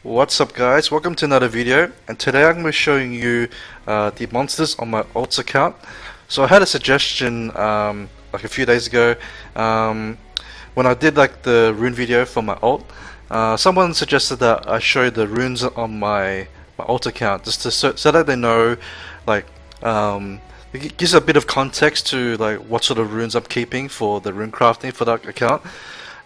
What's up guys, welcome to another video, and today I'm going to be showing you the monsters on my alts account. So I had a suggestion like a few days ago when I did like the rune video for my alt. Someone suggested that I show the runes on my alt account just to so that they know, like it gives a bit of context to like what sort of runes I'm keeping for the rune crafting for that account.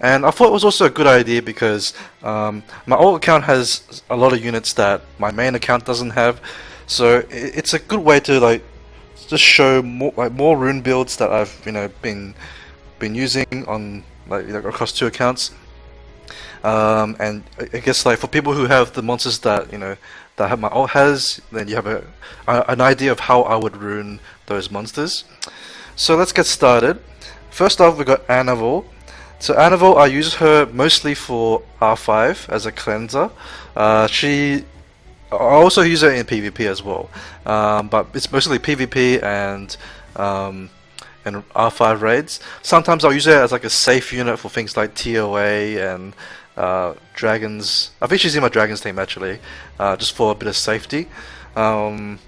And I thought it was also a good idea because my alt account has a lot of units that my main account doesn't have, so it's a good way to like just show more rune builds that I've been using on across two accounts. And I guess like for people who have the monsters that that have my alt has, then you have an idea of how I would rune those monsters. So let's get started. First off, we got Anival. So Anival, I use her mostly for R5 as a cleanser. I also use her in PvP as well, but it's mostly PvP and R5 raids. Sometimes I'll use her as like a safe unit for things like TOA and dragons. I think she's in my dragons team actually, just for a bit of safety. And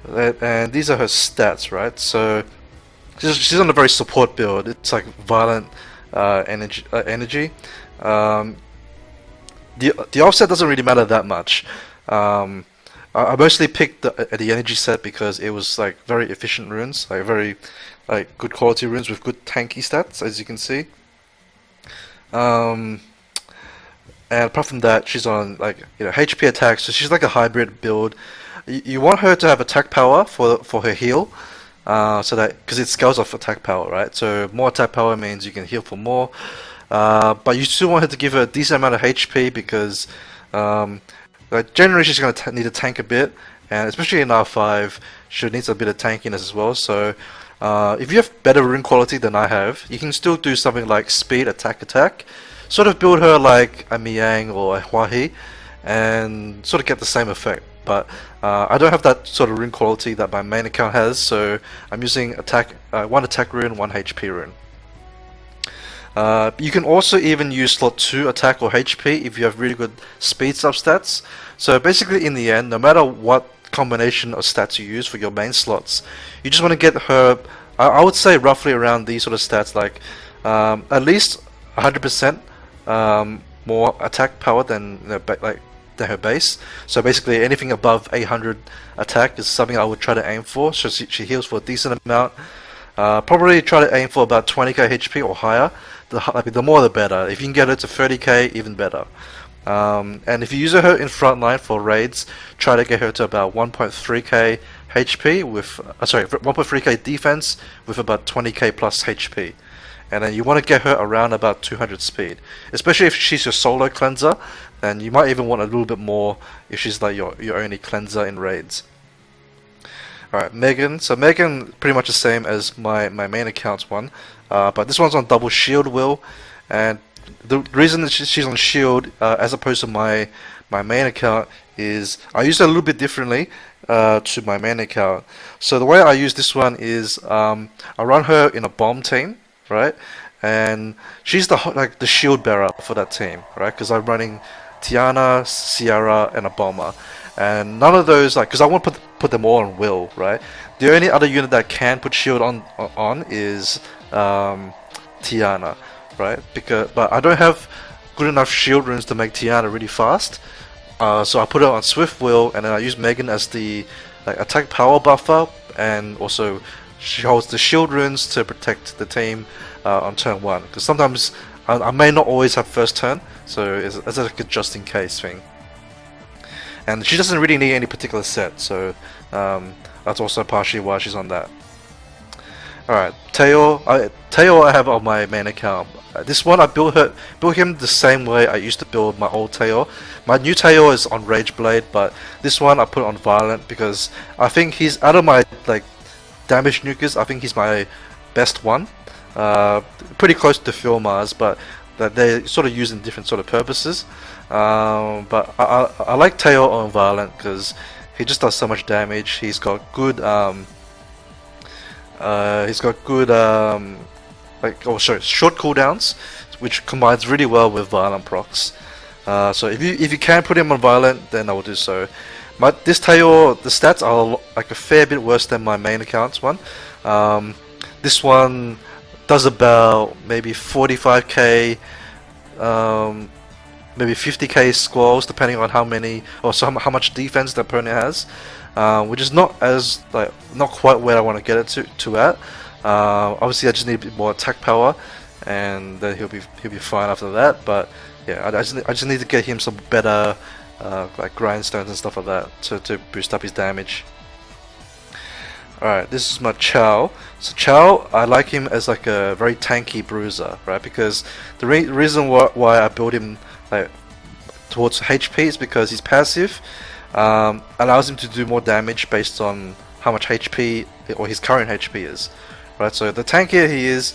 these are her stats, right? So she's on a very support build. It's like violent energy. The offset doesn't really matter that much. I mostly picked the energy set because it was like very efficient runes, like very good quality runes with good tanky stats, as you can see. And apart from that, she's on HP attack, so she's like a hybrid build. You want her to have attack power for her heal. So that because it scales off attack power, right? So more attack power means you can heal for more, but you still want her to give her a decent amount of HP because generally she's going to need to tank a bit, and especially in R5 she needs a bit of tankiness as well. So if you have better rune quality than I have, you can still do something like speed attack, sort of build her like a Miang or a Huahi and sort of get the same effect. But I don't have that sort of rune quality that my main account has, so I'm using one attack rune, one HP rune. You can also even use slot 2 attack or HP if you have really good speed substats. So basically in the end, no matter what combination of stats you use for your main slots, you just want to get her, I would say roughly around these sort of stats, like at least 100% more attack power than her base. So basically anything above 800 attack is something I would try to aim for, so she heals for a decent amount. Probably try to aim for about 20k HP or higher. The more the better. If you can get her to 30k, even better. And if you use her in front line for raids, try to get her to about 1.3k HP with 1.3k defense with about 20k plus HP. And then you want to get her around about 200 speed, especially if she's your solo cleanser. And you might even want a little bit more if she's like your only cleanser in raids. Alright, Megan. So Megan, pretty much the same as my main account's one, but this one's on double shield will, and the reason that she's on shield as opposed to my main account is I use it a little bit differently to my main account. So the way I use this one is I run her in a bomb team, right? And she's the shield bearer for that team, right? Because I'm running Tiana, Sierra, and a bomber, and none of those because I want to put them all on will, right? The only other unit that can put shield on is Tiana, right? But I don't have good enough shield runes to make Tiana really fast, so I put her on swift will, and then I use Megan as the attack power buffer, and also she holds the shield runes to protect the team on turn 1, because sometimes I may not always have first turn, so it's like a just in case thing. And she doesn't really need any particular set, so that's also partially why she's on that. Alright, Teo I have on my main account. This one I built him the same way I used to build my old Teo. My new Teo is on Rage Blade, but this one I put on Violent because I think he's out of my damage nukers. I think he's my best one. Pretty close to Filmars, but they're sort of used in different sort of purposes. But I like Teo on Violent because he just does so much damage. He's got good short cooldowns, which combines really well with Violent procs. So if you can put him on violent, then I will do so. This tail, the stats are like a fair bit worse than my main account's one. This one does about maybe 45k, maybe 50k squalls, depending on how many or how much defense the opponent has, which is not quite where I want to get it to at. Obviously, I just need a bit more attack power, and then he'll be fine after that. But yeah, I just need to get him some better like grindstones and stuff like that to boost up his damage. Alright, this is my Chow. So Chow, I like him as like a very tanky bruiser, right? Because the reason why I build him like towards HP is because his passive allows him to do more damage based on how much HP or his current HP is, right? So the tankier he is,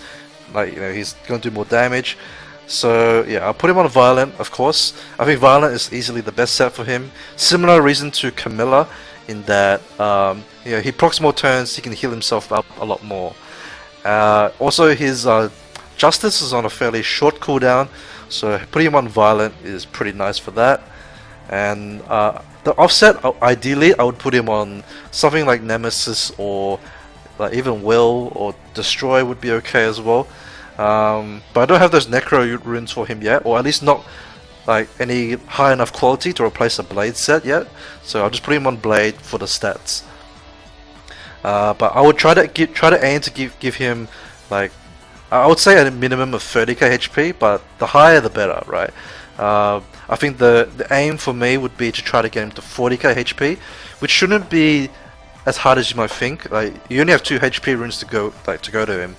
like, you know, he's going to do more damage. So yeah, I'll put him on violent, of course. I think violent is easily the best set for him. Similar reason to Camilla in that you know, he procs more turns, he can heal himself up a lot more. Also, his justice is on a fairly short cooldown, so putting him on violent is pretty nice for that. And the offset, ideally, I would put him on something like Nemesis or like even Will or Destroy would be okay as well. But I don't have those Necro runes for him yet, or at least not like any high enough quality to replace a Blade set yet. So I'll just put him on Blade for the stats. But I would try to aim to give him, like, I would say a minimum of 30k HP, but the higher the better, right? I think the aim for me would be to try to get him to 40k HP, which shouldn't be as hard as you might think. Like, you only have 2 HP runes to go to him,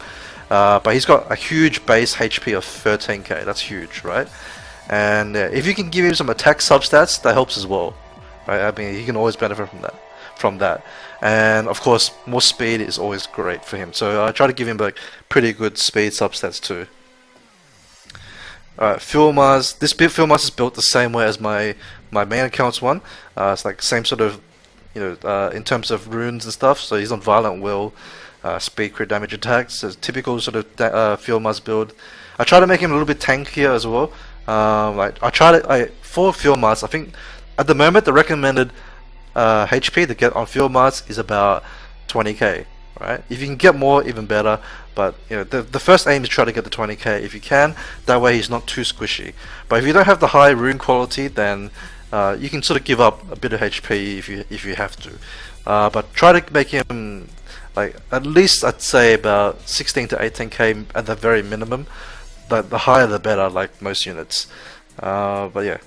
but he's got a huge base HP of 13k. That's huge, right? And if you can give him some attack substats, that helps as well, right? I mean, he can always benefit from that. And of course, more speed is always great for him. So I try to give him like pretty good speed substats too. Alright, Fuel Mars. This Fuel Mars is built the same way as my main account's one. It's like same sort of, you know, in terms of runes and stuff. So he's on Violent Will, speed, crit damage attacks. So typical sort of Fuel Mars build. I try to make him a little bit tankier as well. Like I try to for Fuel Mars, I think at the moment the recommended HP to get on Fuel Mars is about 20k, right? If you can get more, even better. But you know, the first aim is try to get the 20k if you can. That way he's not too squishy. But if you don't have the high rune quality, then you can sort of give up a bit of HP if you have to. But try to make him like at least, I'd say, about 16 to 18k at the very minimum. The higher the better, like most units. But yeah,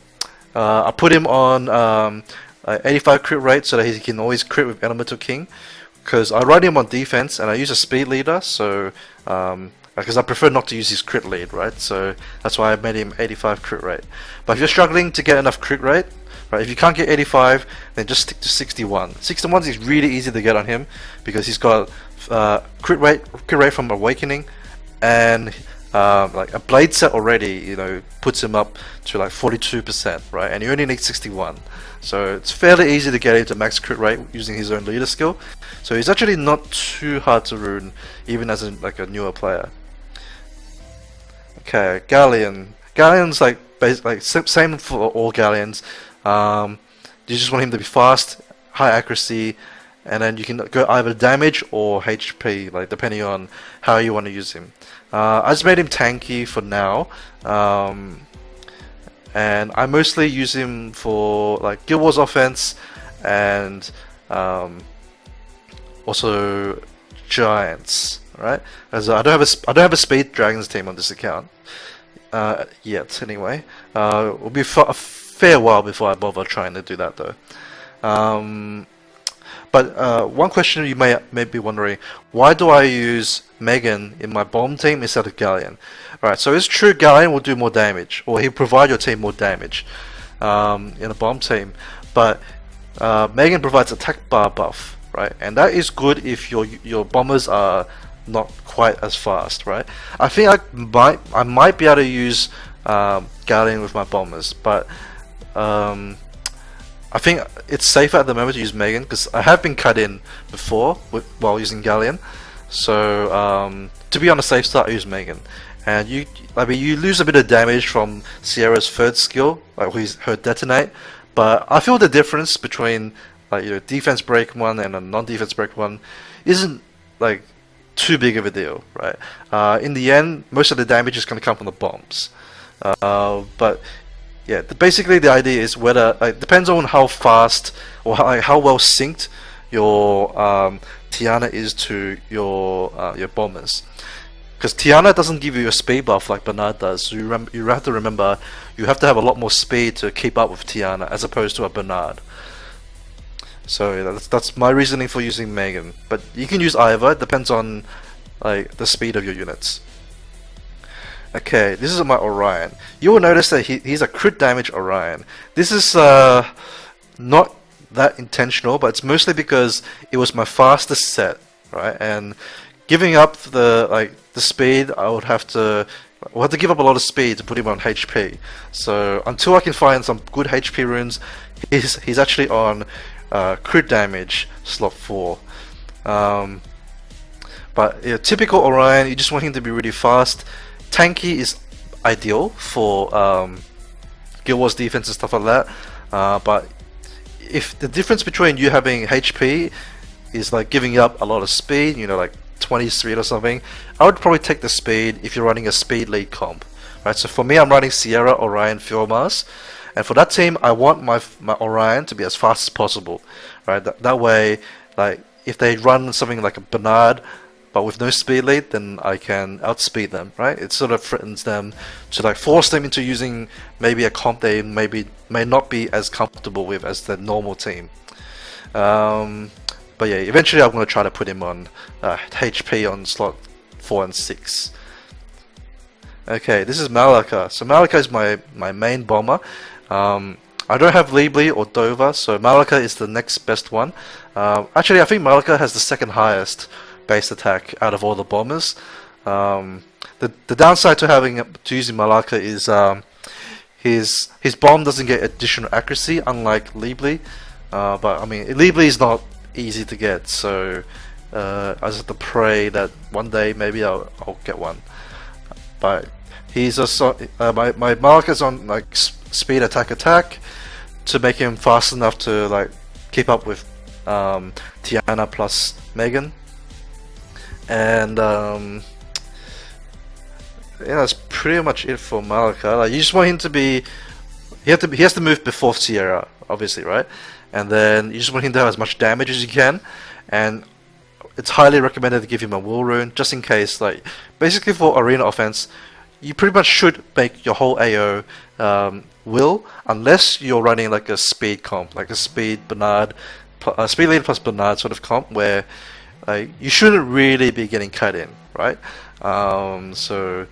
I put him on 85 crit rate so that he can always crit with Elemental King, because I ride him on defense and I use a speed leader, so because I prefer not to use his crit lead, right? So that's why I made him 85 crit rate. But if you're struggling to get enough crit rate, right, if you can't get 85, then just stick to 61. 61 is really easy to get on him because he's got crit rate from Awakening, and like a blade set already, you know, puts him up to like 42%, right? And you only need 61, so it's fairly easy to get into max crit rate using his own leader skill. So he's actually not too hard to rune, even as like a newer player. Okay, Galleon. Galleon's like same for all Galleons. You just want him to be fast, high accuracy, and then you can go either damage or HP, like depending on how you want to use him. I just made him tanky for now, and I mostly use him for like Guild Wars offense and also giants, right? As I don't have a speed dragons team on this account yet. Anyway, it'll be a fair while before I bother trying to do that though. But one question you may be wondering, why do I use Megan in my bomb team instead of Galleon? Alright, so it's true Galleon will do more damage, or he'll provide your team more damage in a bomb team, but Megan provides attack bar buff, right? And that is good if your bombers are not quite as fast, right? I think I might be able to use Galleon with my bombers, but I think it's safer at the moment to use Megan because I have been cut in before while using Galleon. So to be on the safe side, I use Megan. and I mean, you lose a bit of damage from Sierra's third skill, like her detonate. But I feel the difference between like defense break one and a non-defense break one isn't like too big of a deal, right? In the end, most of the damage is going to come from the bombs. But yeah, basically the idea is whether it depends on how fast or how well synced your Tiana is to your bombers. Because Tiana doesn't give you a speed buff like Bernard does, so you have to remember you have to have a lot more speed to keep up with Tiana as opposed to a Bernard. So yeah, that's my reasoning for using Megan. But you can use either. It depends on like the speed of your units. Okay, this is my Orion. You will notice that he's a crit damage Orion. This is not that intentional, but it's mostly because it was my fastest set, right? And giving up the speed, I would have to give up a lot of speed to put him on HP. So until I can find some good HP runes, he's actually on crit damage slot 4. But yeah, typical Orion, you just want him to be really fast. Tanky is ideal for Guild Wars defense and stuff like that. But if the difference between you having HP is like giving up a lot of speed, like 20 speed or something, I would probably take the speed if you're running a speed lead comp, right? So for me, I'm running Sierra, Orion, Field Mars, and for that team, I want my Orion to be as fast as possible, right? That way, like if they run something like a Bernard, but with no speed lead, then I can outspeed them, right? It sort of threatens them to like force them into using maybe a comp they may not be as comfortable with as the normal team. But yeah, eventually I'm going to try to put him on HP on slot 4 and 6. Okay, this is Malaka. So Malaka is my main bomber. I don't have Libli or Dover, so Malaka is the next best one. Actually, I think Malaka has the second highest base attack out of all the bombers. The downside to using Malaka is his bomb doesn't get additional accuracy, unlike Libli. But I mean, Libli is not easy to get, so I just have to pray that one day maybe I'll get one. But he's also my Malaka's on like speed attack to make him fast enough to like keep up with Tiana plus Megan. And yeah, that's pretty much it for Malaka. Like, you just want him to be, he has to move before Sierra, obviously, right? And then you just want him to have as much damage as you can, and it's highly recommended to give him a will rune just in case. Like basically for arena offense, you pretty much should make your whole AO will, unless you're running like a speed comp, like a speed Bernard, speed lead plus Bernard sort of comp where you shouldn't really be getting cut in, right? So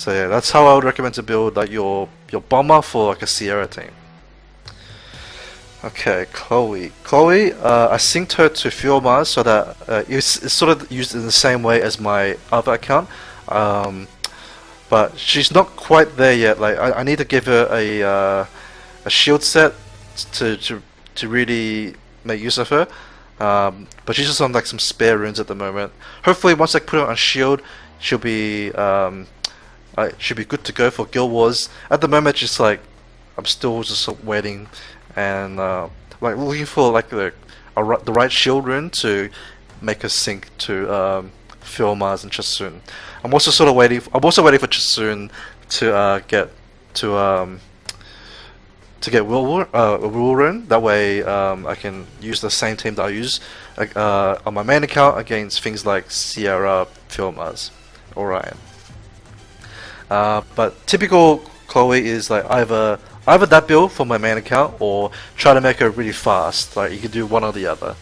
yeah, that's how I would recommend to build like your bomber for like a Sierra team. Okay, Chloe, I synced her to Fuel Mars so that it's sort of used in the same way as my other account, but she's not quite there yet. Like I need to give her a shield set to really make use of her. But she's just on like some spare runes at the moment. Hopefully, once I put her on shield, she'll be good to go for Guild Wars. At the moment, just like I'm still just waiting and like looking for like the right shield rune to make her sync to Phil Mars and Chasun. I'm also sort of waiting. I'm also waiting for Chasun to get will rune. That way I can use the same team that I use on my main account against things like Sierra, Phil Mars, Orion. But typical Chloe is like either that build for my main account or try to make her really fast. Like you can do one or the other.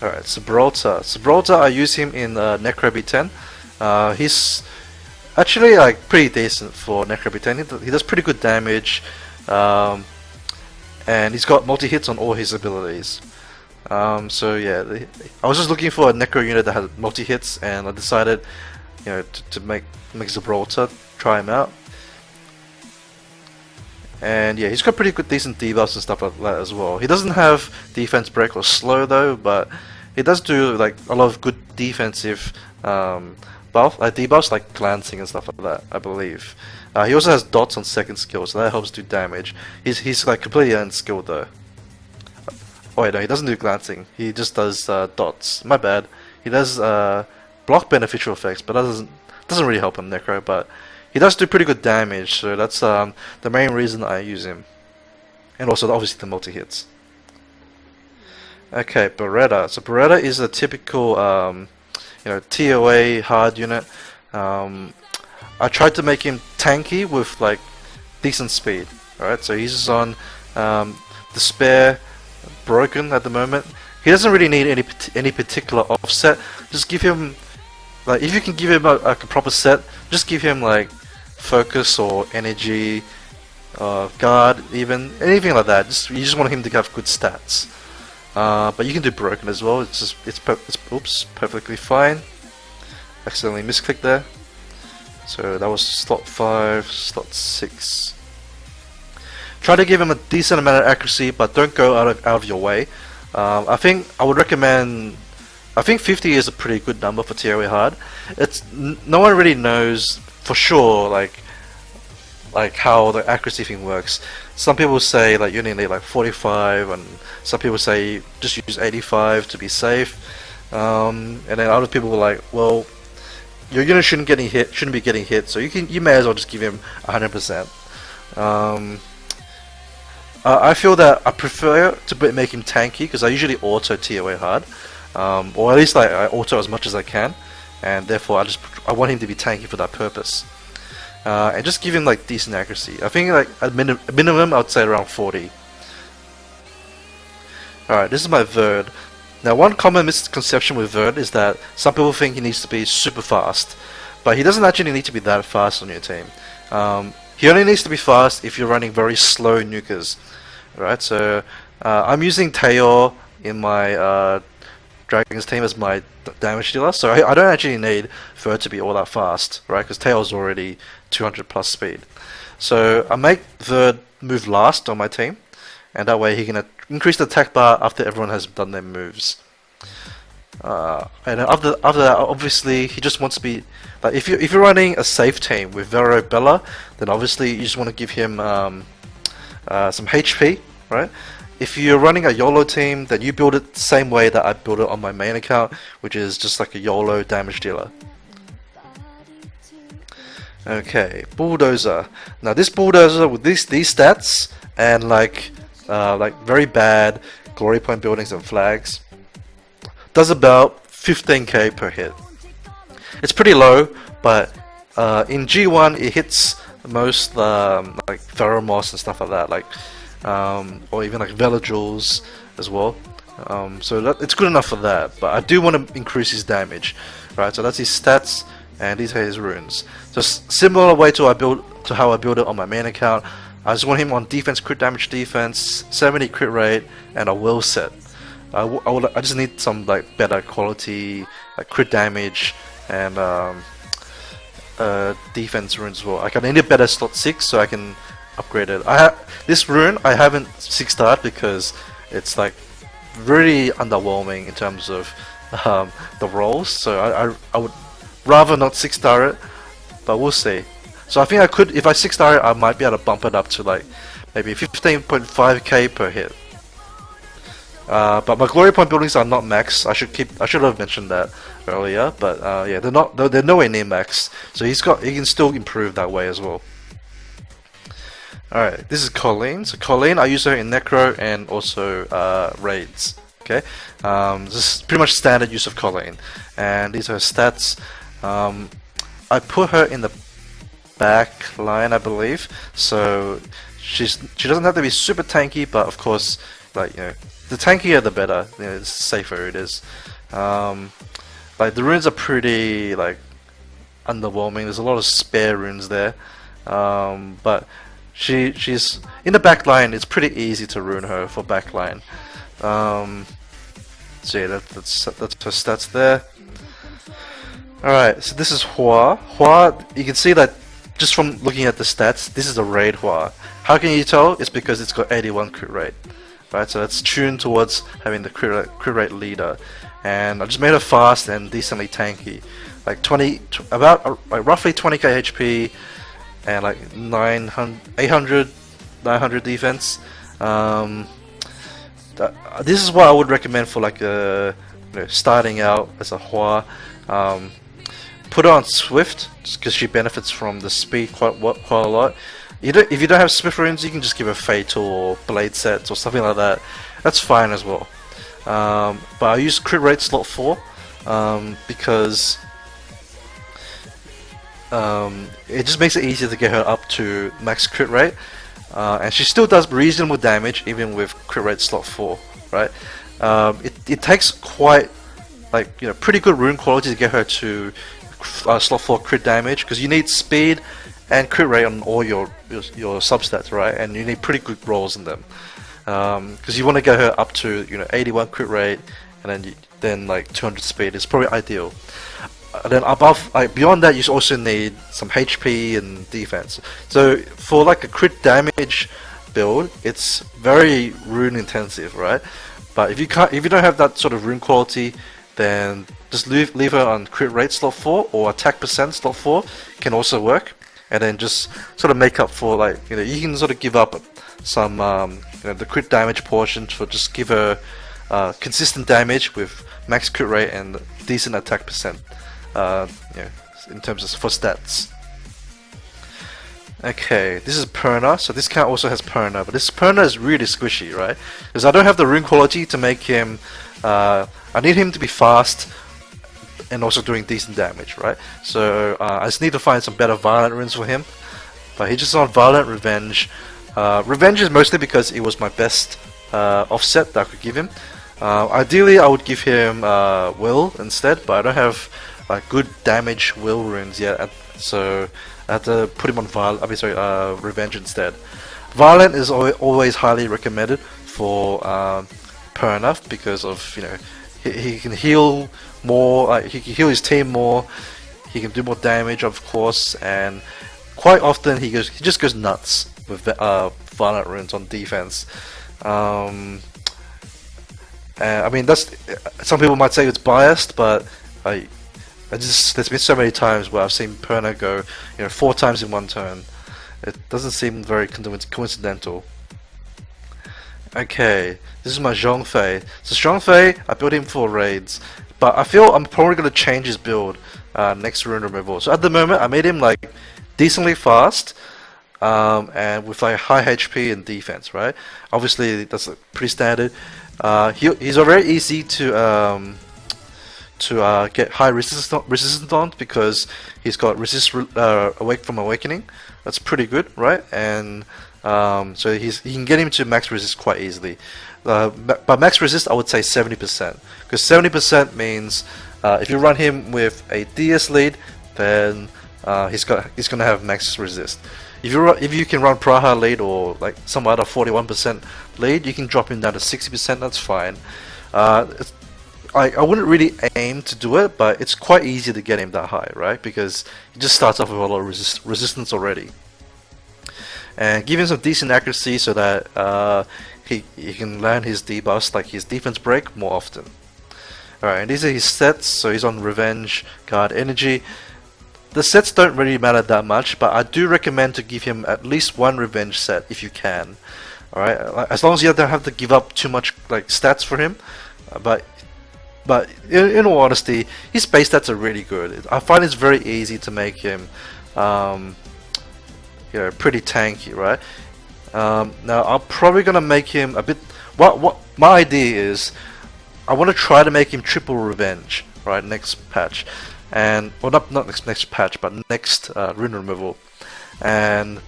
Alright, Gibraltar, I use him in Necroby 10. He's actually like pretty decent for Necroby 10. He does pretty good damage, and he's got multi-hits on all his abilities. So yeah, I was just looking for a Necro unit that had multi-hits, and I decided, to make Gibraltar, try him out. And yeah, he's got pretty good, decent debuffs and stuff like that as well. He doesn't have defense break or slow though, but he does do like a lot of good defensive debuffs like glancing and stuff like that, I believe. He also has dots on second skill, so that helps do damage. He's like completely unskilled though. Oh wait, no, he doesn't do glancing. He just does dots. My bad. He does block beneficial effects, but that doesn't really help him necro. But he does do pretty good damage, so that's the main reason I use him. And also obviously the multi hits. Okay, Beretta. So Beretta is a typical TOA hard unit. I tried to make him tanky with like decent speed. Alright, so he's on Despair, Broken at the moment. He doesn't really need any particular offset. Just give him, like, if you can give him a proper set, just give him like Focus or Energy, Guard, even anything like that. You just want him to have good stats. But you can do Broken as well. It's perfectly fine. Accidentally misclicked there. So that was slot 5, slot 6. Try to give him a decent amount of accuracy, but don't go out of your way. I think I would recommend. I think 50 is a pretty good number for TOA hard. No one really knows for sure like how the accuracy thing works. Some people say like you only need like 45, and some people say just use 85 to be safe. And then other people are like, well, your unit shouldn't be getting hit, so you may as well just give him 100%. I feel that I prefer to make him tanky because I usually auto TOA hard, or at least like I auto as much as I can, and therefore I want him to be tanky for that purpose. And just give him like decent accuracy. I think like at minimum I would say around 40. Alright, this is my Verd. Now one common misconception with Verd is that some people think he needs to be super fast, but he doesn't actually need to be that fast on your team. He only needs to be fast if you're running very slow nukers. Right, so I'm using Taeor in my Dragons team as my damage dealer, so I don't actually need Verd to be all that fast, right? Because Taeor's already 200 plus speed. So I make Verd move last on my team, and that way he can increase the attack bar after everyone has done their moves. And after that, obviously he just wants to be like if you're running a safe team with Vero Bella, then obviously you just want to give him some HP, right? If you're running a YOLO team, then you build it the same way that I build it on my main account, which is just like a YOLO damage dealer. Okay, Bulldozer. Now this Bulldozer with these stats and like very bad glory point buildings and flags does about 15k per hit. It's pretty low, but in G1 it hits most like Pheromoss and stuff like that, like or even like Velajoules as well. So it's good enough for that, but I do want to increase his damage, right? So that's his stats, and these are his runes. So similar way to how I build it on my main account. I just want him on defense, crit damage, defense, 70 crit rate, and a will set. I just need some like better quality, like crit damage and defense runes as well. Like I need a better slot 6 so I can upgrade it. This rune I haven't 6-starred because it's like really underwhelming in terms of the rolls. So I would rather not 6-star it, but we'll see. So I think I could, if I 6-star it, I might be able to bump it up to like maybe 15.5k per hit. But my glory point buildings are not max. I should have mentioned that earlier. But yeah, they're nowhere near max. So he can still improve that way as well. Alright, this is Colleen. So Colleen, I use her in Necro and also raids. Okay, this is pretty much standard use of Colleen, and these are her stats. I put her in the back line, I believe. So she doesn't have to be super tanky, but of course, like the tankier the better. The safer it is. Like the runes are pretty like underwhelming. There's a lot of spare runes there, but she's in the back line. It's pretty easy to rune her for back line. So yeah, that's her stats there. Alright, so this is Hua. Hua, you can see that just from looking at the stats, this is a raid Hua. How can you tell? It's because it's got 81 crit rate. right? So it's tuned towards having the crit rate leader, and I just made her fast and decently tanky, like like roughly 20k HP and like 800, 900 defense. This is what I would recommend for like starting out as a Hua. Put her on Swift because she benefits from the speed quite a lot. If you don't have Swift runes, you can just give her Fatal or Blade sets or something like that. That's fine as well. But I use crit rate slot 4 because it just makes it easier to get her up to max crit rate. And she still does reasonable damage even with crit rate slot 4, right? It takes quite pretty good rune quality to get her to slot 4 crit damage, because you need speed and crit rate on all your substats, right? And you need pretty good rolls in them, because you want to get her up to 81 crit rate, and then like 200 speed is probably ideal. Then beyond that, you also need some HP and defense. So for like a crit damage build, it's very rune intensive, right? But if you don't have that sort of rune quality, then just leave her on crit rate slot 4 or attack percent slot 4 can also work, and then just sort of make up for you can sort of give up some the crit damage portion for just give her consistent damage with max crit rate and decent attack percent. In terms of for stats. Okay, this is Perna, so this count also has Perna, but this Perna is really squishy, right? Because I don't have the rune quality to make him, I need him to be fast and also doing decent damage, right? So I just need to find some better Violent runes for him, but he's just on Violent Revenge. Revenge is mostly because it was my best offset that I could give him. Ideally I would give him Will instead, but I don't have good damage Will runes yet, so I have to put him on Revenge instead. Violent is always highly recommended for Perna because of he can heal more, he can heal his team more, he can do more damage of course, and quite often he just goes nuts with Violent runes on defense. I mean, that's, some people might say it's biased, but there's been so many times where I've seen Perna go 4 times in one turn. It doesn't seem very coincidental. Okay, this is my Zhongfei. So Zhongfei, I built him for raids, but I feel I'm probably going to change his build next rune removal. So at the moment I made him like decently fast, and with like high HP and defense, right? Obviously that's pretty standard. He's very easy to get high resistance on because he's got resist from awakening. That's pretty good, right? And so he can get him to max resist quite easily. But max resist, I would say 70%, because 70% means if you run him with a DS lead, then he's gonna have max resist. If you can run Praha lead or like some other 41% lead, you can drop him down to 60%. That's fine. I wouldn't really aim to do it, but it's quite easy to get him that high, right? Because he just starts off with a lot of resistance already. And give him some decent accuracy so that he can land his debuffs, like his defense break, more often. Alright, and these are his sets. So he's on Revenge, Guard, Energy. The sets don't really matter that much, but I do recommend to give him at least one Revenge set if you can. Alright, as long as you don't have to give up too much like stats for him. But in all honesty, his base stats are really good. I find it's very easy to make him, pretty tanky, right? Now I'm probably gonna make him a bit. What my idea is, I want to try to make him triple Revenge, right? Next patch, and well, not next patch, but next rune removal. And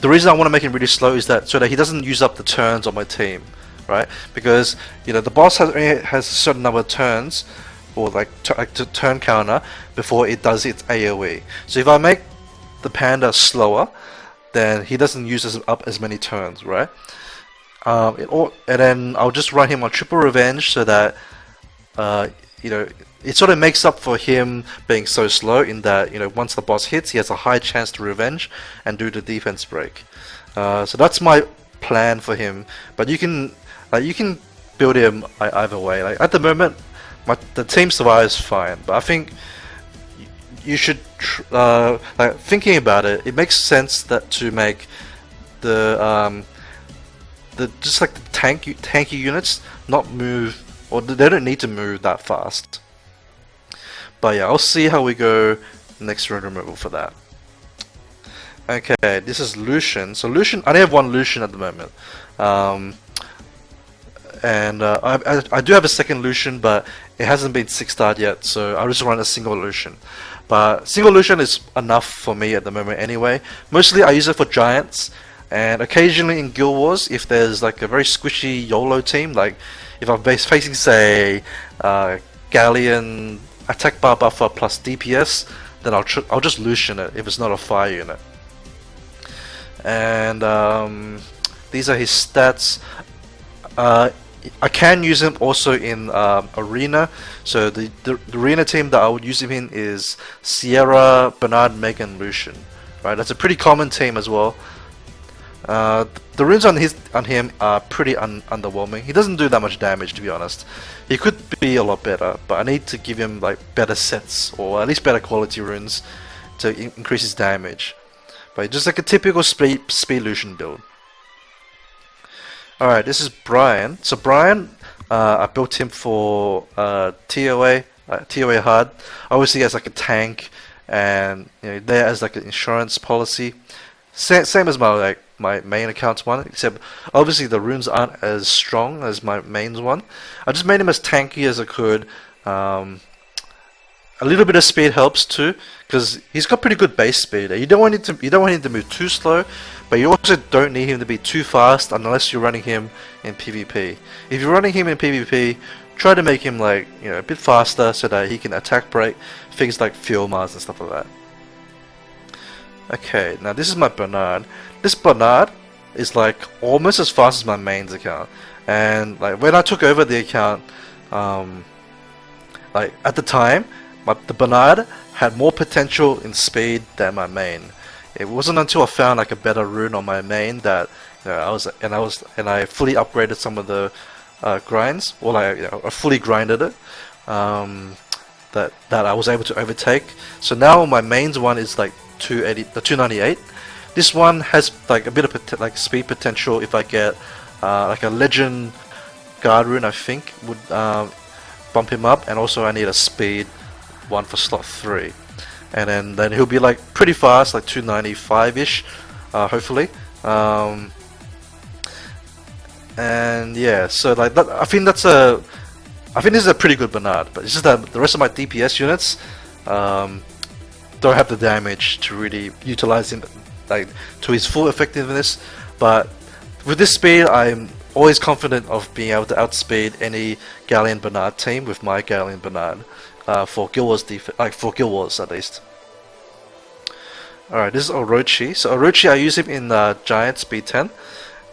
the reason I want to make him really slow is that so that he doesn't use up the turns on my team. Right, because the boss has a certain number of turns, or like turn counter before it does its AOE. So if I make the panda slower, then he doesn't use up as many turns, right? And then I'll just run him on triple Revenge so that it sort of makes up for him being so slow in that once the boss hits, he has a high chance to revenge and do the defense break. So that's my plan for him, but you can build him either way. Like at the moment, the team survives fine, but I think you should like thinking about it. It makes sense that to make the just like the tanky units not move, or they don't need to move that fast. But yeah, I'll see how we go next rune removal for that. Okay, this is Lucian. So Lucian, I only have one Lucian at the moment. And I do have a second Lucian, but it hasn't been 6-starred yet, so I'll just run a single Lucian. But single Lucian is enough for me at the moment anyway. Mostly I use it for giants, and occasionally in Guild Wars, if there's like a very squishy YOLO team, like if I'm facing say Galleon attack bar buffer plus DPS, then I'll just Lucian it if it's not a fire unit. And these are his stats. I can use him also in Arena. So the Arena team that I would use him in is Sierra, Bernard, Megan, Lucian. Right, that's a pretty common team as well. The runes on him are pretty underwhelming. He doesn't do that much damage, to be honest. He could be a lot better, but I need to give him like better sets, or at least better quality runes to increase his damage. But just like a typical speed Lucian build. Alright, this is Brian. So Brian, I built him for TOA hard. Obviously as like a tank, and you know, there as like an insurance policy. Same as my main account's one, except obviously the runes aren't as strong as my main's one. I just made him as tanky as I could. A little bit of speed helps too, because he's got pretty good base speed. You don't want him to move too slow, but you also don't need him to be too fast unless you're running him in PvP. If you're running him in PvP, try to make him like a bit faster so that he can attack break things like Field Mars and stuff like that. Okay, now this is my Bernard. This Bernard is like almost as fast as my main's account, and like when I took over the account, like at the time, the Bernard had more potential in speed than my main. It wasn't until I found like a better rune on my main that I fully upgraded some of the grinds, or like I fully grinded it. That I was able to overtake. So now my main's one is like 298. This one has like a bit of speed potential if I get like a legend guard rune, I think would bump him up, and also I need a speed one for slot 3, and then he'll be like pretty fast, like 295-ish, hopefully. And yeah, so like that, I think this is a pretty good Bernard, but it's just that the rest of my DPS units don't have the damage to really utilize him like to his full effectiveness. But with this speed, I'm always confident of being able to outspeed any Galleon Bernard team with my Galleon Bernard for Guild Wars for Guild Wars at least. Alright, this is Orochi. So Orochi, I use him in Giant Speed 10,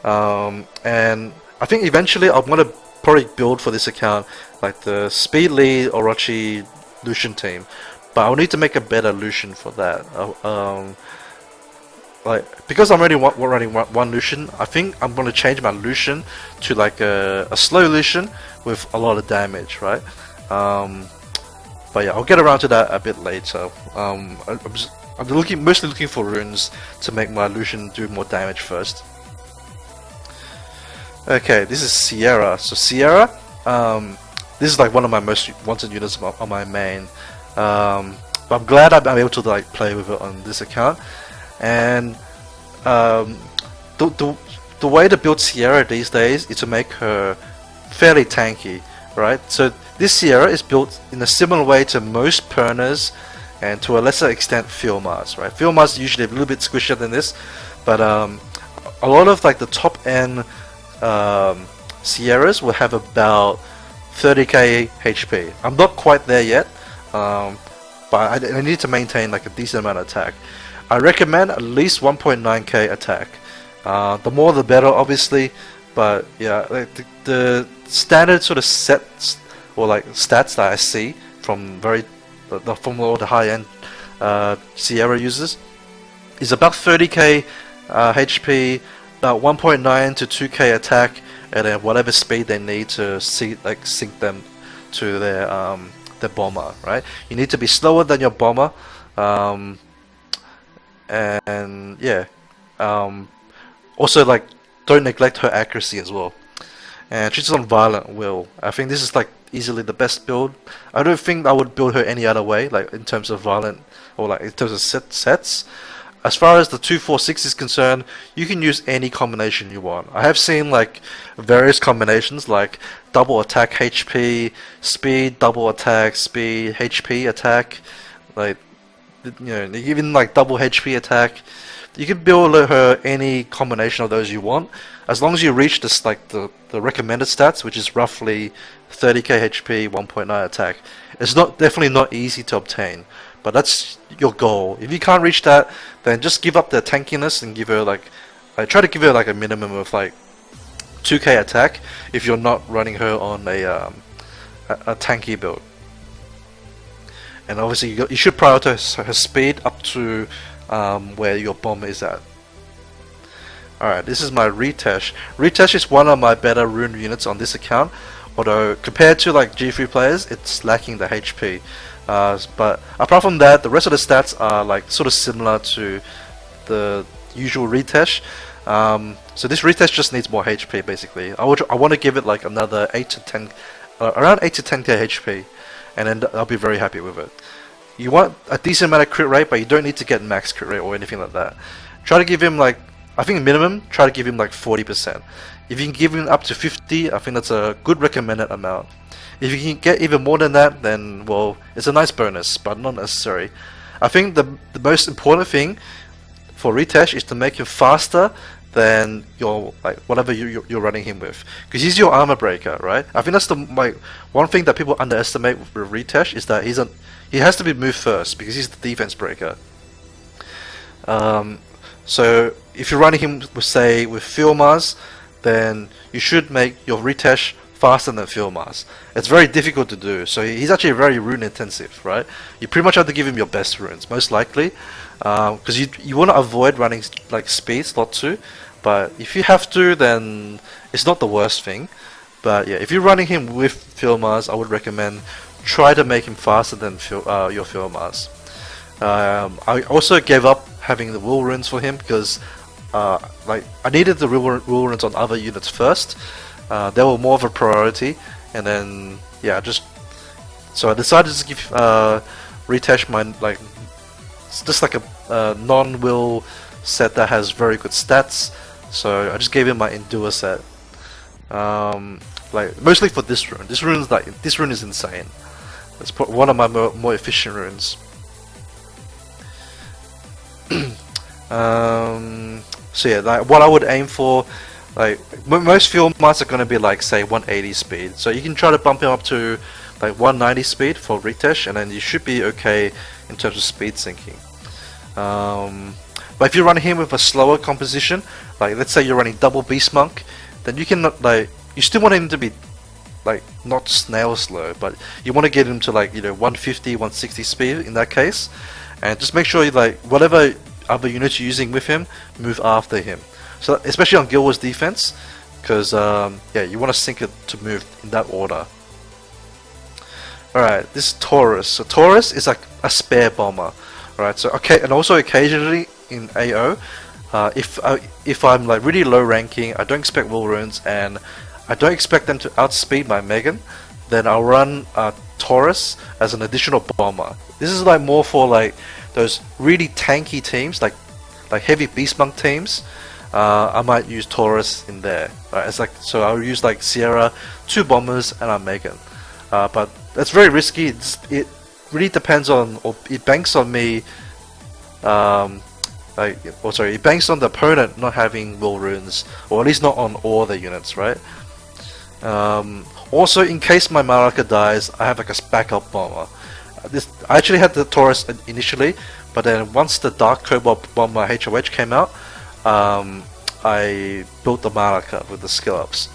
and I think eventually I'm gonna probably build for this account like the Speed Lead Orochi Lucian team, but I'll need to make a better Lucian for that. Like because I'm already running one Lucian, I think I'm gonna change my Lucian to like a slow Lucian with a lot of damage, right? But yeah, I'll get around to that a bit later. I'm mostly looking for runes to make my Lucian do more damage first. Okay, this is Sierra. So Sierra, this is like one of my most wanted units on my main. But I'm glad I'm able to like play with it on this account. And the way to build Sierra these days is to make her fairly tanky, right? So this Sierra is built in a similar way to most Pernas, and to a lesser extent Field Mars, right? Field Mars is usually a little bit squishier than this, but a lot of like the top end Sierras will have about 30k HP. I'm not quite there yet, but I need to maintain like a decent amount of attack. I recommend at least 1.9k attack. The more the better, obviously, but yeah, like the standard sort of sets or like stats that I see from from all the high-end Sierra users is about 30k HP, about 1.9 to 2k attack, and then whatever speed they need to sync them to their bomber, right? You need to be slower than your bomber, and yeah. Also, like, don't neglect her accuracy as well. And she's on Violent Will. I think this is like easily the best build. I don't think I would build her any other way, like in terms of Violent or like in terms of sets. As far as the 246 is concerned, you can use any combination you want. I have seen like various combinations, like double attack HP, speed, double attack, speed, HP attack, like, you know, even like double HP attack. You can build her any combination of those you want, as long as you reach this like the recommended stats, which is roughly 30k HP, 1.9 attack. It's definitely not easy to obtain, but that's your goal. If you can't reach that, then just give up the tankiness and give her like try to give her like a minimum of like 2k attack if you're not running her on a tanky build. And obviously you should prioritize her speed up to where your bomb is at. Alright, this is my Ritesh. Ritesh is one of my better rune units on this account, although compared to like G3 players, it's lacking the HP. But apart from that, the rest of the stats are like sort of similar to the usual Ritesh. So this Ritesh just needs more HP basically. I want to give it like another 8 to 10, around 8 to 10k HP, and then I'll be very happy with it. You want a decent amount of crit rate, but you don't need to get max crit rate or anything like that. Try to give him like, I think minimum, try to give him like 40%. If you can give him up to 50, I think that's a good recommended amount. If you can get even more than that, then well, it's a nice bonus, but not necessary. I think the most important thing for Ritesh is to make him faster than your like whatever you're running him with, because he's your armor breaker, right? I think that's the one thing that people underestimate with Ritesh is that he has to be moved first because he's the defense breaker. So if you're running him with, say, with Filmars, then you should make your Ritesh faster than Filmars. It's very difficult to do, so he's actually very rune intensive, right? You pretty much have to give him your best runes, most likely, because you want to avoid running like speed slot 2, but if you have to, then it's not the worst thing. But yeah, if you're running him with Filmars, I would recommend try to make him faster than your Filmars. I also gave up having the will runes for him because like I needed the will runes on other units first. They were more of a priority, and then yeah, so I decided to give Ritesh my like just like a non-will set that has very good stats. So I just gave him my Endure set, like mostly for this rune. This rune is insane. It's one of my more efficient runes. So yeah, like what I would aim for, like most field marks are going to be like say 180 speed, so you can try to bump him up to like 190 speed for Ritesh, and then you should be okay in terms of speed sinking. But if you're running him with a slower composition, like let's say you're running double Beast Monk, then you can like you still want him to be like not snail slow, but you want to get him to like 150, 160 speed in that case, and just make sure you like whatever other units you're using with him move after him. So especially on Guild Wars defense, because yeah, you want to sync it to move in that order. Alright, this is Taurus. So Taurus is like a spare bomber. Alright, so okay, and also occasionally in AO, if I'm like really low ranking, I don't expect will runes, and I don't expect them to outspeed my Megan, then I'll run Taurus as an additional bomber. This is like more for like those really tanky teams, like heavy Beast Monk teams. I might use Taurus in there. Right? It's like, so I'll use like Sierra, 2 bombers, and a Megan. But that's very risky. It really depends on, or it banks on me. It banks on the opponent not having will runes, or at least not on all the units, right? Also, in case my Maraka dies, I have like a backup bomber. I actually had the Taurus initially, but then once the Dark Cobalt bomber HOH came out, I built the Maraka with the skill ups.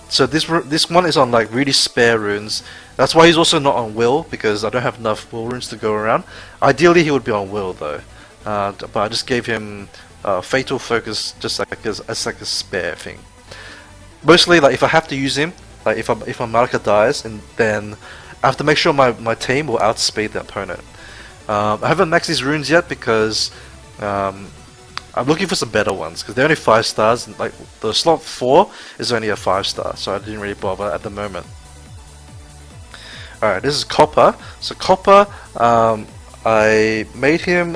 So this one is on like really spare runes. That's why he's also not on will, because I don't have enough will runes to go around. Ideally he would be on will though, but I just gave him fatal focus just like as like a spare thing. Mostly like if I have to use him, like if my marker dies, and then I have to make sure my team will outspeed the opponent. I haven't maxed these runes yet because I'm looking for some better ones because they're only 5 stars. And like the slot 4 is only a 5-star, so I didn't really bother at the moment. Alright, this is Copper. So Copper, I made him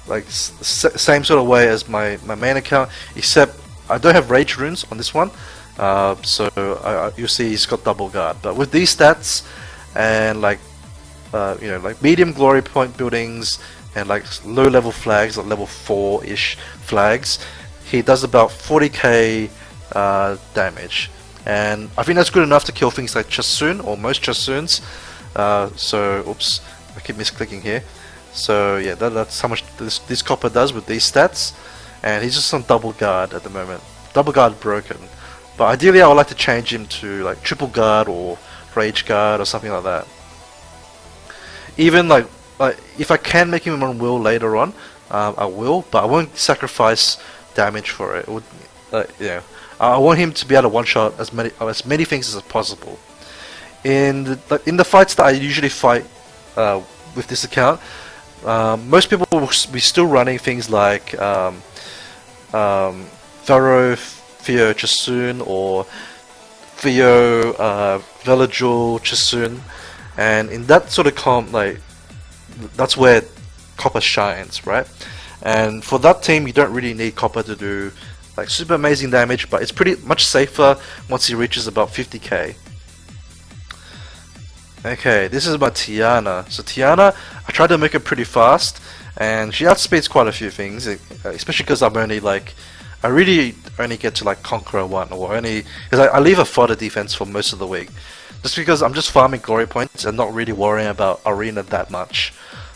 like same sort of way as my main account, except I don't have rage runes on this one. So you see he's got double guard, but with these stats and like you know, like medium glory point buildings and like low level flags, like level 4-ish flags, he does about 40k damage, and I think that's good enough to kill things like Chasun or most Chasuns. So oops, I keep misclicking here. So yeah, that's how much this Copper does with these stats, and he's just on double guard at the moment. Double guard broken, but ideally I would like to change him to like triple guard or rage guard or something like that. Even like if I can make him on will later on, I will, but I won't sacrifice damage for it. It would, you know, I want him to be able to one-shot as many things as possible. In the fights that I usually fight with this account, most people will be still running things like Pharaoh, Theo Chasun, or Theo Velajul Chasun, and in that sort of comp, like that's where Copper shines, right? And for that team, you don't really need Copper to do like super amazing damage, but it's pretty much safer once he reaches about 50k. Okay, this is my Tiana. So Tiana, I tried to make her pretty fast, and she outspeeds quite a few things, especially because I'm only like, I really only get to like Conqueror 1, or only, because I leave a fodder defense for most of the week. Just because I'm just farming glory points and not really worrying about arena that much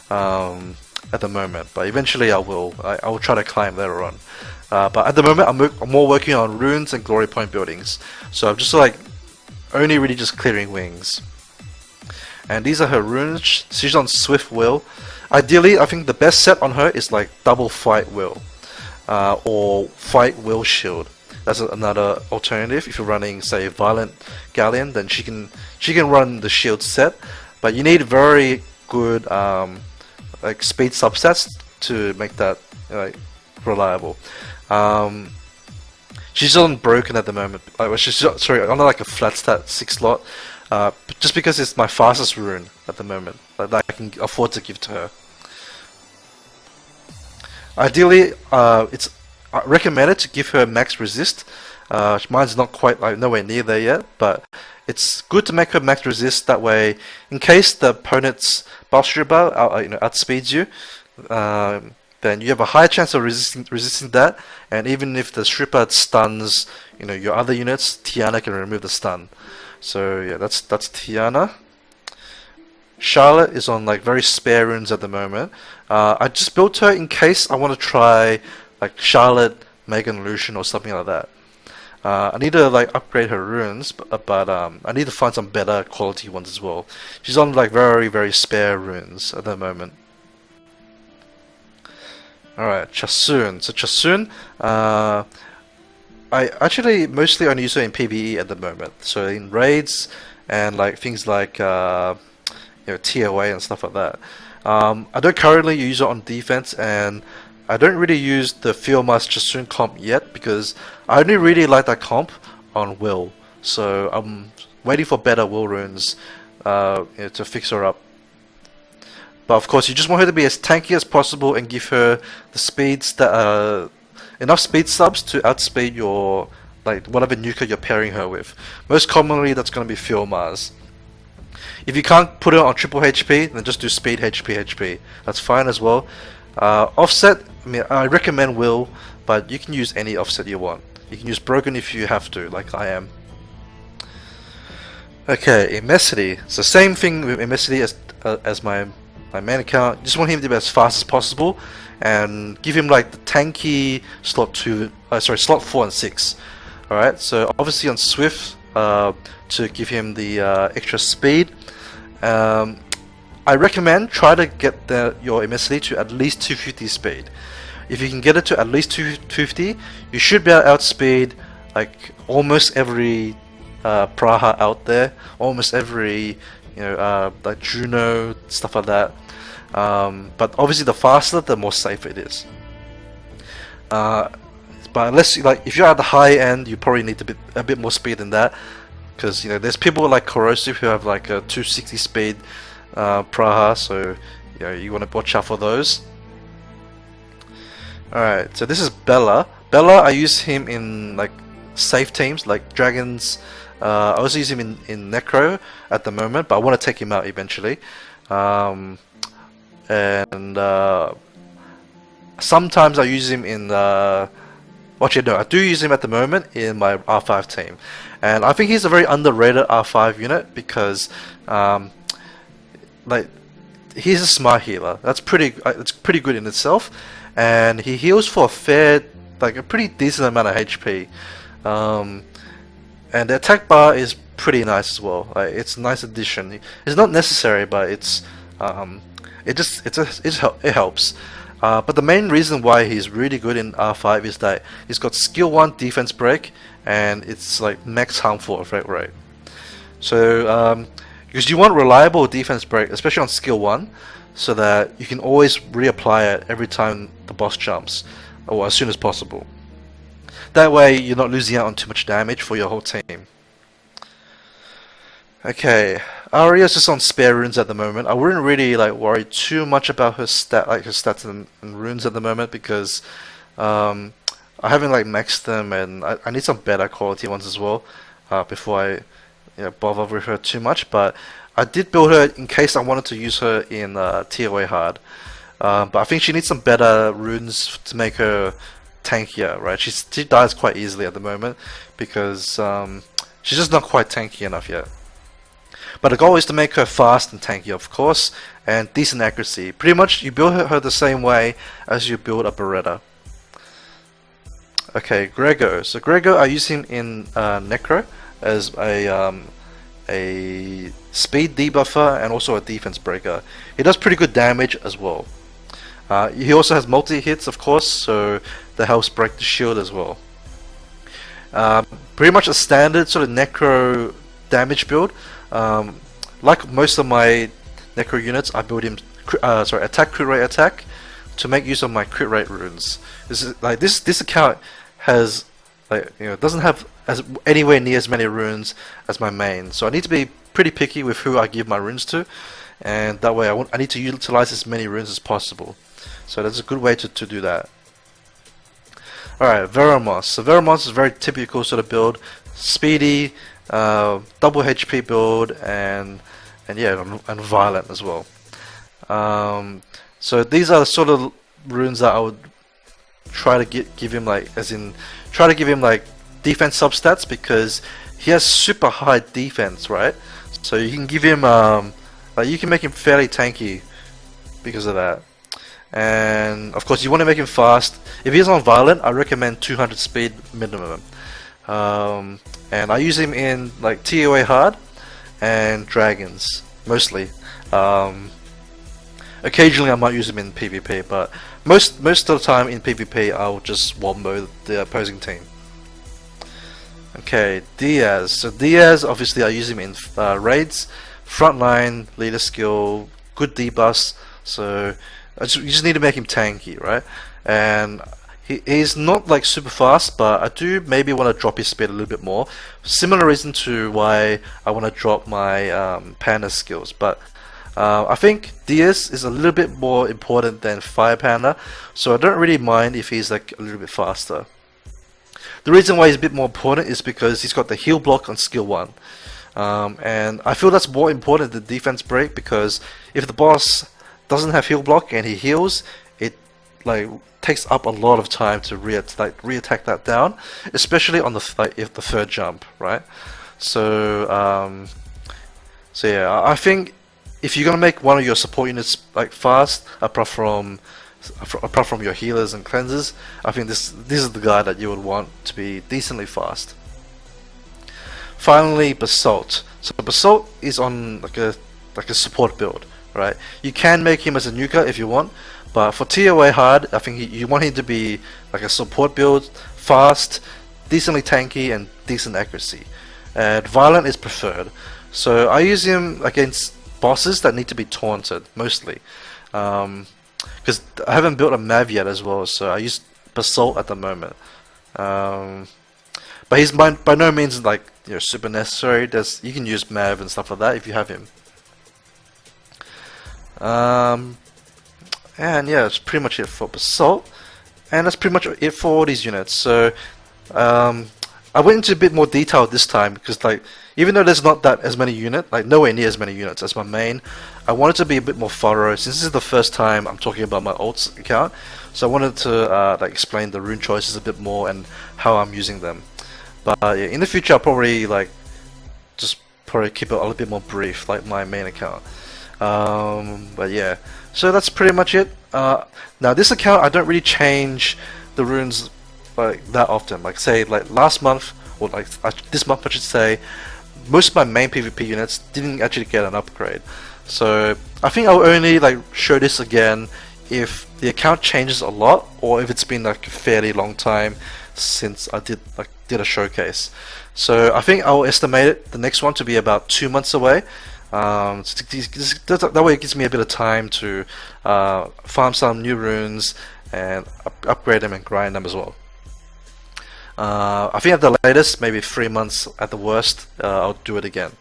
at the moment. But eventually I will try to climb later on. But at the moment I'm more working on runes and glory point buildings. So I'm just like only really just clearing wings. And these are her runes. She's on Swift Will. Ideally, I think the best set on her is like double Fight Will, or Fight Will Shield. That's another alternative. If you're running, say, Violent Galleon, then she can run the shield set. But you need very good like speed subsets to make that reliable. She's on broken at the moment. She's sorry, on like a flat stat 6 slot. Just because it's my fastest rune at the moment, like that I can afford to give to her. Ideally, it's recommended to give her max resist. Mine's not quite like nowhere near there yet, but it's good to make her max resist. That way, in case the opponent's buff stripper outspeeds you, then you have a higher chance of resisting that. And even if the stripper stuns, your other units, Tiana can remove the stun. So yeah, that's Tiana. Charlotte is on like very spare runes at the moment. I just built her in case I want to try like Charlotte, Megan Lucian or something like that. I need to like upgrade her runes, but I need to find some better quality ones as well. She's on like very spare runes at the moment. Alright, Chasun. So Chasun, I actually mostly only use her in PvE at the moment. So in raids and like things like TOA and stuff like that. I don't currently use it on defense, and I don't really use the Fieldmaster Chasun comp yet because I only really like that comp on Will. So I'm waiting for better Will runes to fix her up. But of course, you just want her to be as tanky as possible and give her the speeds that enough speed subs to outspeed your whatever nuker you're pairing her with. Most commonly, that's going to be Fieldmars. If you can't put her on triple HP, then just do speed HP. That's fine as well. Offset, I recommend Will, but you can use any offset you want. You can use broken if you have to, like I am. Okay, Immensity. So same thing with Immensity as my main account. Just want him to be as fast as possible and give him like the tanky slot 4 and 6. Alright, so obviously on Swift to give him the extra speed. I recommend try to get your immensity to at least 250 speed. If you can get it to at least 250, you should be able to outspeed like almost every Praha out there, almost every like Juno, stuff like that. But obviously, the faster, the more safe it is. But unless if you're at the high end, you probably need a bit more speed than that, because there's people like Corrosive who have like a 260 speed Praha, so you want to watch out for those. Alright, so this is Bella. Bella, I use him in like safe teams like dragons. I also use him in Necro at the moment, but I want to take him out eventually. Sometimes I use him in actually no, I do use him at the moment in my R5 team, and I think he's a very underrated R5 unit because like he's a smart healer. It's pretty good in itself, and he heals for a pretty decent amount of HP. And the attack bar is pretty nice as well. Like, it's a nice addition. It's not necessary, but it helps. But the main reason why he's really good in R5 is that he's got skill 1 defense break, and it's like max harmful effect rate. So because you want reliable defense break, especially on skill 1, so that you can always reapply it every time the boss jumps, or as soon as possible. That way you're not losing out on too much damage for your whole team. Okay, Aria's just on spare runes at the moment. I wouldn't really worry too much about her stats and runes at the moment, because I haven't maxed them, and I need some better quality ones as well before I bother with her too much. But I did build her in case I wanted to use her in TOA hard. But I think she needs some better runes to make her tankier, right? She dies quite easily at the moment because she's just not quite tanky enough yet. But the goal is to make her fast and tanky, of course, and decent accuracy. Pretty much you build her the same way as you build a Beretta. Okay, Grego. So Grego, I use him in Necro as a speed debuffer and also a defense breaker. He does pretty good damage as well. He also has multi-hits, of course, so that helps break the shield as well. Pretty much a standard sort of Necro damage build. Like most of my Necro units, I build him attack, crit rate, attack to make use of my crit rate runes. This account has doesn't have anywhere near as many runes as my main, so I need to be pretty picky with who I give my runes to, and that way I need to utilize as many runes as possible. So that's a good way to do that. Alright, Veromos. So Veromos is a very typical sort of build. Speedy, double HP build, and violent as well. So these are the sort of runes that I would try to give him try to give him defense substats, because he has super high defense, right? So you can give him you can make him fairly tanky because of that. And of course you want to make him fast. If he's on violent, I recommend 200 speed minimum. And I use him in TOA hard and dragons mostly. Occasionally I might use him in PvP, but most of the time in PvP I'll just wombo the opposing team. Okay, Diaz. So Diaz, obviously I use him in raids, frontline, leader skill, good debuffs. So you just need to make him tanky, right? And he's not super fast, but I do maybe want to drop his speed a little bit more. Similar reason to why I want to drop my Panda skills, but I think Diaz is a little bit more important than Fire Panda, so I don't really mind if he's a little bit faster. The reason why he's a bit more important is because he's got the heal block on skill 1. And I feel that's more important than defense break, because if the boss doesn't have heal block and he heals, it takes up a lot of time to re-attack that down, especially on the third jump, right? So yeah, I think if you're gonna make one of your support units fast, apart from your healers and cleansers, I think this is the guy that you would want to be decently fast. Finally, Basalt. So Basalt is on a support build, Right? You can make him as a nuker if you want, but for TOA hard, I think you want him to be like a support build, fast, decently tanky, and decent accuracy. And violent is preferred. So I use him against bosses that need to be taunted mostly, because I haven't built a Mav yet as well. So I use Basalt at the moment. But he's by no means like super necessary. You can use Mav and stuff like that if you have him. And yeah, that's pretty much it for Basalt, and that's pretty much it for all these units. So I went into a bit more detail this time because like even though there's not that as many units, like nowhere near as many units as my main, I wanted to be a bit more thorough since this is the first time I'm talking about my alts account. So I wanted to like explain the rune choices a bit more and how I'm using them. But yeah, in the future I'll probably like just keep it a little bit more brief like my main account. But yeah, so that's pretty much it. Now this account I don't really change the runes like that often. Like say like last month or like this month I should say, most of my main PvP units didn't actually get an upgrade. So I think I'll only like show this again if the account changes a lot or if it's been like a fairly long time since I did a showcase. So I think I'll estimate it, the next one to be about 2 months away. That way it gives me a bit of time to farm some new runes and upgrade them and grind them as well. I think at the latest, maybe 3 months at the worst, I'll do it again.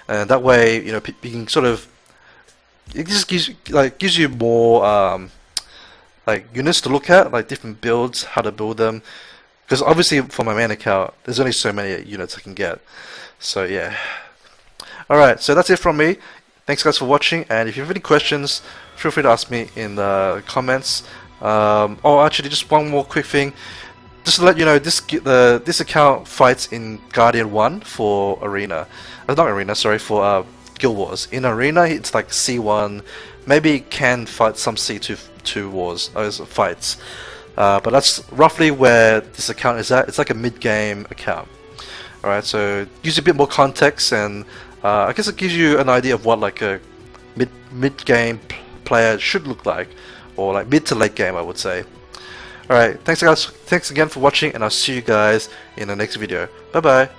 And that way, you can sort of, it just gives you more like units to look at, like different builds, how to build them. Because obviously for my main account, there's only so many units I can get. So yeah. Alright, so that's it from me. Thanks guys for watching, and if you have any questions, feel free to ask me in the comments. Oh, actually, just one more quick thing. Just to let you know, this account fights in Guardian 1 for Arena. Not Arena, sorry, for Guild Wars. In Arena, it's like C1, maybe it can fight some C2 wars, fights. But that's roughly where this account is at. It's like a mid-game account. Alright, so it gives you a bit more context, and I guess it gives you an idea of what like a mid-game player should look like, or like mid to late game, I would say. Alright, thanks guys, thanks again for watching, and I'll see you guys in the next video. Bye bye.